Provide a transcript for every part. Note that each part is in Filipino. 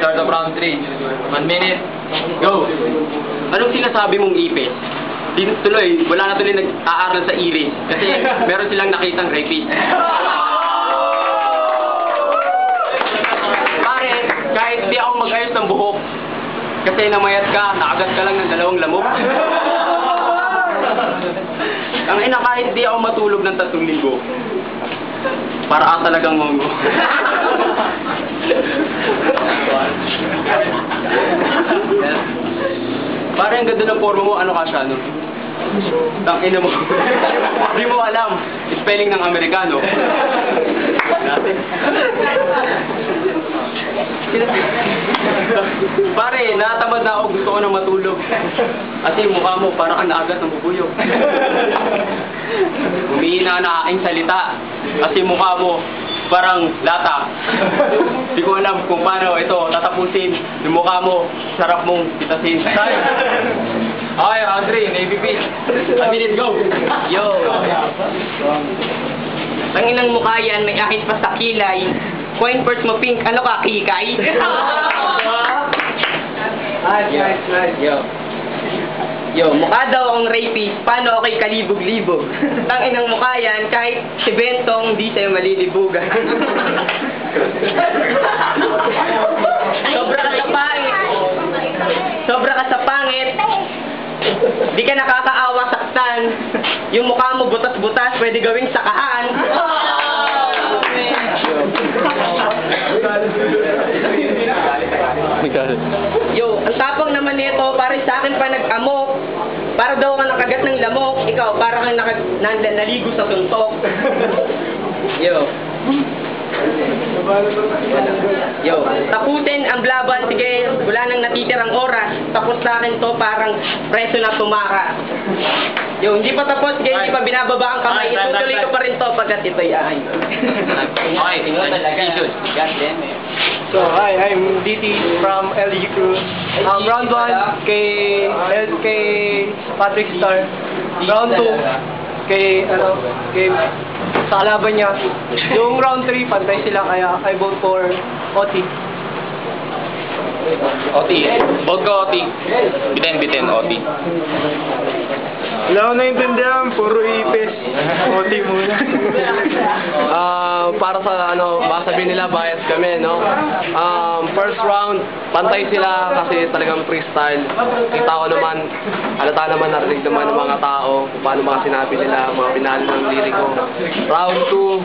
Start of round 3. 1 minute. Go! Anong sinasabi mong ipis? Dito tuloy, wala na tuloy nag-aaral sa iris. Kasi meron silang nakitang rapist. Pare, kahit di ako mag-ayos ng buhok, kasi namayat ka, nakagat ka lang ng 2 lamok. Ang ina, kahit di ako matulog ng 3 linggo, para ka talagang mongo. Parang ang ganda ng forma mo, ano ka siya, no? Tangina mo. Di mo alam, spelling ng Amerikano. Pare, natamad na ako, gusto ko na matulog. At yung mukha mo, parang kang naagat ng bubuyog. Humihina na aking salita. At yung mukha mo, parang lata. Di ko alam kung paano ito tatapusin. Yung mukha mo, sarap mong pitasin. Okay, Andre, Navy Beach. 1 minute, go! Yo! Tanginang mukha yan, may ahit pa sa kilay. Coin purse mo pink, ano ka, kikay? Nice. Yo, mukha daw akong rapist, paano ako'y kalibog-libog? Tanginang mukha yan, kahit si Bentong, di sa'yo malilibugan. Sobra ka sa pangit. Sobra ka sa pangit. Di ka nakakaawa saktan. Yung mukha mo butas-butas, pwede gawing sakahan. Yo, ang tapang naman nito, para sa akin pa nag-amok. Para daw ka nakagat ng lamok, ikaw para kang naligo sa tuntok. Yo. Yo, tapusin ang blaban, sige, wala nang natitirang oras. Tapos sa akin to, parang preso na tumara. Yo, hindi pa tapos, sige, hindi pa binababa ang kamay. Itutuloy ko pa rin to pagkat ito'y ay. Okay, good. So, hi, I'm DT from LG Crew. Round 1 kay Patrick Star. Round 2 kay sa kalaban niya. Yung round 3 pantay sila, kaya I vote for OT. OT. Vote ko OT. Bitin, OT. Wala ko naintindihan, puro ipis. OT muna. Para sa baka sabihin nila bias kami, no? First round, pantay sila kasi talagang freestyle. Kita ko naman, halata naman, narinig naman ng mga tao kung paano mga sinabi nila, mga pinali ng liriko. Round 2,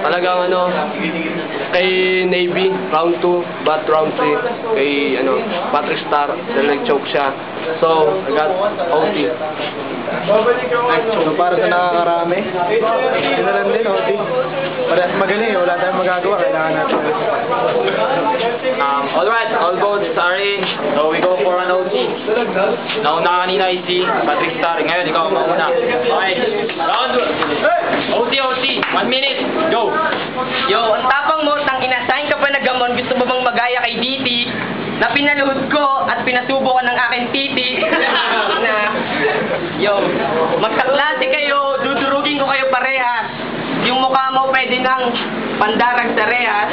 talagang kay Navy, round 2, but round 3, kay Patrick Star, dahil nag-choke siya. So, I got OT. So, para sa nakakarami, ito lang din, OT. Parehas magaling, wala tayong magagawa, kailangan natin. Alright, all votes are in. So we go for an OT. Nauna kanina ay si Patrick Star. Ngayon, ikaw mauna. Okay, round 2. OT. 1 minute, go! Yo, ang tapang mo, tang inasign ka pa na gamon, gusto mo bang magaya kay DT? Na pinaluhod ko at pinasubo ko ng aking titi. Yo, magkaklase kayo, dudurugin ko kayo parehas. Yung mukha mo pwede nang pandarag sa rehas.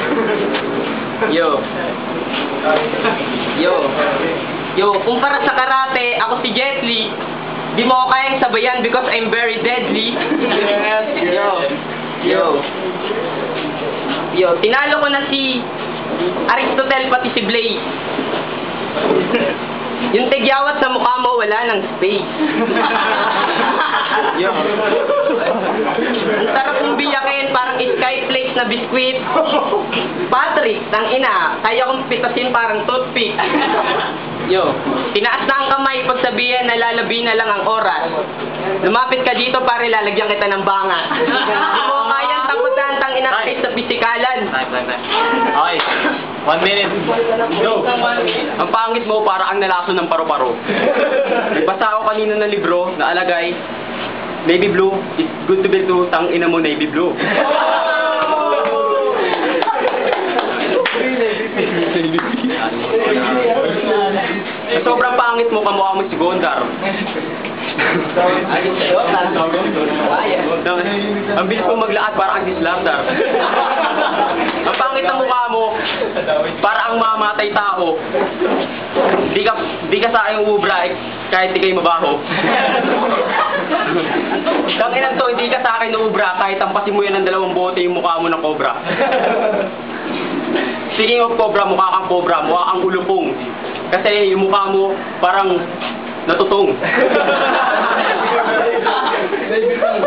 Yo, kumpara sa karate, ako si Jet Li. Di mo ako kayang sabayan because I'm very deadly. Yo, tinalo ko na si Aristotle pati si Blaze. Yung tigyawat sa mukha mo, wala ng space. Ang sarap kong biyakin, parang skyflakes na biskwit. Patrick, tang ina, kaya kong pitasin parang toothpick. Yo, tinaas na ang kamay, pagsabihan na lalabi na lang ang oras. Lumapit ka dito para lalagyan kita ng bangat. Di mo kayang taputan, tang ina kahit sa pisikalan. Okay, 1 minute, go! Ang pangit mo, para ang nalaso ng paru-paro. Basta ako kanina ng libro, naalagay, Navy blue, it's good to be true, tang ina mo Navy blue. Sobrang pangit mo, kamukha mo si Gondar. Ang bilis mo maglaat, parang ang dislardar. Ang pangit na mukha mo, para ang mamatay tao. Di ka sa aking ubra kahit di kayo mabaho. Tanginan to, hindi ka sa akin ubra kahit tampasin mo yan ng 2 bote yung mukha mo ng cobra. Speaking of cobra, mukha kang cobra, mukha kang ulupong. Kasi yung mukha mo parang natutong.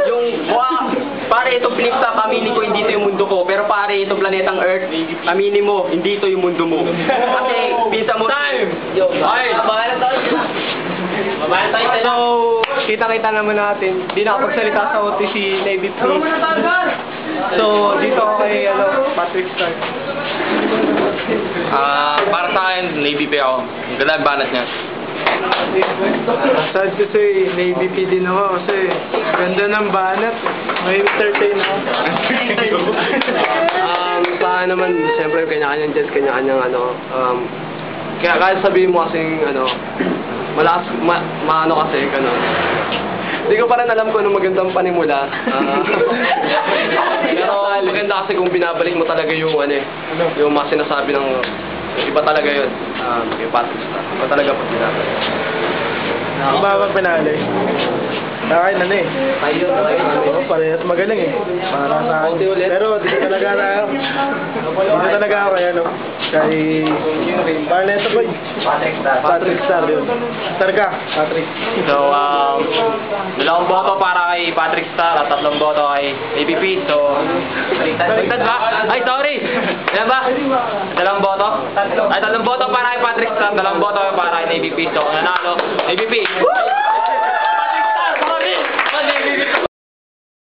Yung mukha, pare ito flip top, aminin ko hindi ito yung mundo ko. Pero pare ito planetang Earth, aminin mo, hindi ito yung mundo mo. Kasi pinsa mo... Time! Ay! Mabahala tayo. Mabahala tayo sa'yo. So, kita-kita naman natin, di nakapagsalita sa OT si Navy P. So, dito ako kay Patrick Stark. Para sa akin, Navy P ako. Ganda ang banat niya. Sad kasi Navy P din ako kasi ganda ng banat. May entertain ako. Sa akin naman, siyempre kanya-kanyang jet, kanya-kanyang kaya kahit sabihin mo kasing malakas, maano kasi, hindi ko pa rin alam kung anong magandang panimula. Pero maganda kasi kung binabalik mo talaga yung yung mga sinasabi ng iba talaga yun. Kay Patrick Stark. Iba talaga pag binabalik. Bago pinali. Akin Tayo. Parehas magaling Para sa akin. Pero dito talaga ako kaya kay Barneto Boy. Patrick Star yun. Star ka, Patrick. So, 2 boto para kay Patrick Star at 3 boto kay ABP. So, baliktad ba? Ay, sorry! Yan ba? 2 boto? Ay, 3 boto para kay Patrick Star, 2 boto para kay ABP. So, nanalo, ABP!